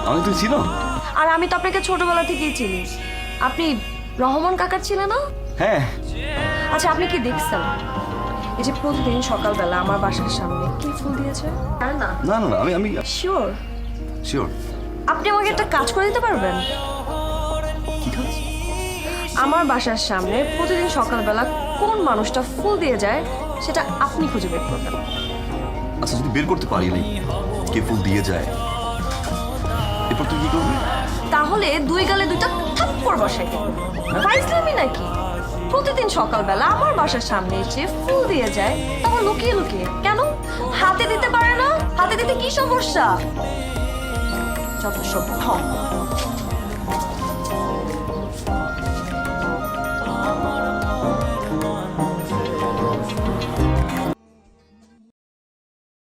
আমি তুই ছিল? আর আমি তো আপনাকে ছোটবেলা থেকেই চিনি। আপনি রহমান কাকার ছিলেন না? হ্যাঁ। আচ্ছা, আপনি কি দেখছেন এই যে প্রতিদিন সকালবেলা আমার বাসার সামনে কি ফুল দিয়েছে? জানেন না? না না না, আমি শিওর? শিওর। আপনি আমাকে একটা কাজ করে দিতে পারবেন? কি কাজ? আমার বাসার সামনে প্রতিদিন সকালবেলা কোন মানুষটা ফুল দিয়ে যায় সেটা আপনি খুঁজে বের করবেন। আচ্ছা, যদি বের করতে পারি নাই কে ফুল দিয়ে যায়, এরপর তুই কি করবি? তাহলে দুই গালে দুইটা থাপ্পড় বসাই দেব। ফাইজলামি নাকি? প্রতিদিন সকালবেলা আমার বাসার সামনে এসে ফুল দিয়ে যায়, তারপর লুকিয়ে লুকিয়ে। কেন হাতে দিতে পারে না? হাতে দিতে কি সমস্যা? যত সব ঢং।